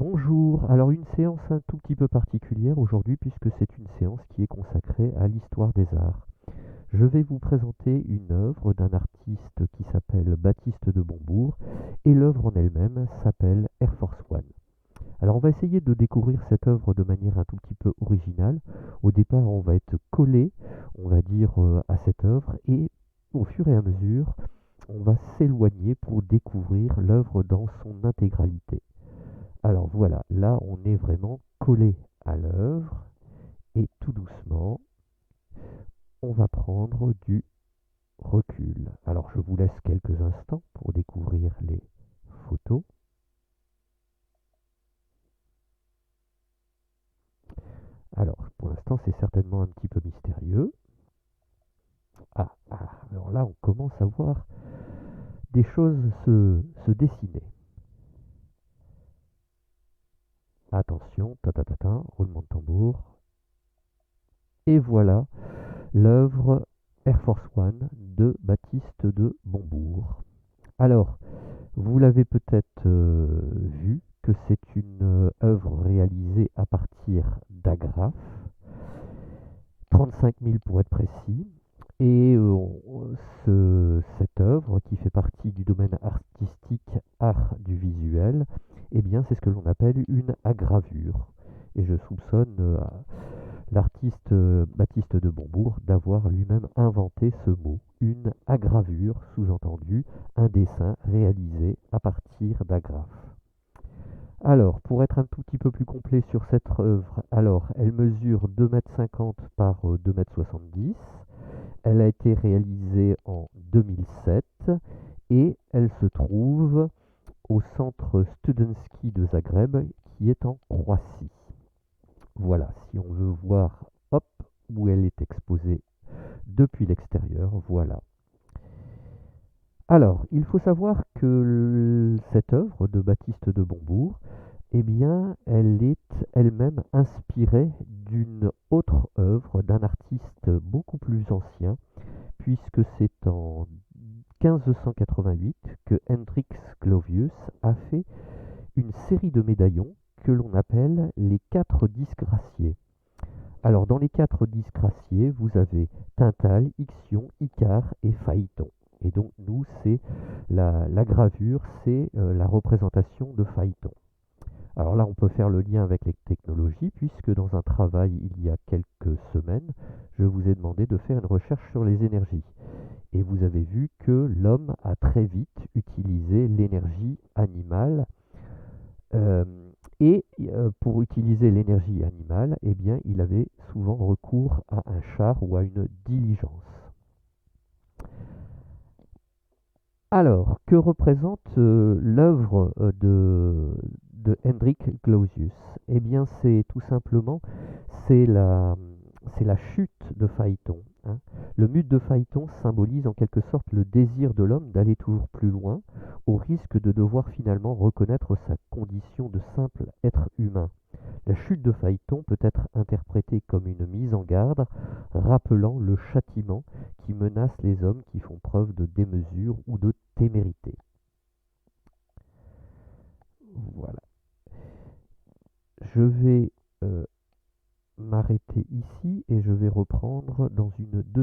Bonjour, alors une séance un tout petit peu particulière aujourd'hui puisque c'est une séance qui est consacrée à l'histoire des arts. Je vais vous présenter une œuvre d'un artiste qui s'appelle Baptiste de Bombourg et l'œuvre en elle-même s'appelle Air Force One. Alors on va essayer de découvrir cette œuvre de manière un tout petit peu originale. Au départ on va être collé, on va dire, à cette œuvre et au fur et à mesure on va s'éloigner pour découvrir l'œuvre dans son intégralité. Alors voilà, là on est vraiment collé à l'œuvre et tout doucement on va prendre du recul. Alors je vous laisse quelques instants pour découvrir les photos. Alors pour l'instant c'est certainement un petit peu mystérieux. Alors là on commence à voir des choses se dessiner. Attention, ta ta ta ta, roulement de tambour. Et voilà l'œuvre Air Force One de Baptiste de Bombourg. Alors, vous l'avez peut-être vu que c'est une œuvre réalisée à partir d'agrafes, 35 000 pour être précis, et cette œuvre qui fait partie du domaine artistique art du visuel, eh bien c'est ce que l'on appelle une agravure. Et je soupçonne l'artiste Baptiste de Bombourg d'avoir lui-même inventé ce mot, une agravure, sous-entendu un dessin réalisé à partir d'agrafes. Alors, pour être un tout petit peu plus complet sur cette œuvre, alors elle mesure 2,50 m par 2,70 m. Elle a été réalisée en 2007 et elle se trouve au centre Studenski de Zagreb qui est en Croatie. Voilà, si on veut voir, hop, où elle est exposée depuis l'extérieur, voilà. Alors, il faut savoir que cette œuvre de Baptiste de Bombourg, eh bien, elle est elle-même inspirée d'une autre œuvre d'un artiste beaucoup plus ancien, puisque c'est en 1588 que Hendrix Glovius a fait une série de médaillons que l'on appelle les 4 disgraciés. Alors, dans les 4 disgraciés, vous avez Tintale, Ixion, Icare et Phaéton. Et donc, nous, c'est la gravure, c'est la représentation de Phaéton. Alors là, on peut faire le lien avec les technologies, puisque dans un travail il y a quelques semaines, je vous ai demandé de faire une recherche sur les énergies. Et vous avez vu que l'homme a très vite utilisé l'énergie animale. euh, pour utiliser l'énergie animale, eh bien, il avait souvent recours à un char ou à une diligence. Alors, que représente l'œuvre de Hendrik Clausius? Eh bien, c'est tout simplement c'est la, c'est la chute de Phaéton, hein. Le mythe de Phaéton symbolise en quelque sorte le désir de l'homme d'aller toujours plus loin, au risque de devoir finalement reconnaître sa condition de simple être humain. La chute de Phaéton peut être interprétée comme une mise en garde, rappelant le châtiment qui menace les hommes qui font preuve de démesure ou de témérité. Voilà. Je vais m'arrêter ici et je vais reprendre dans une deuxième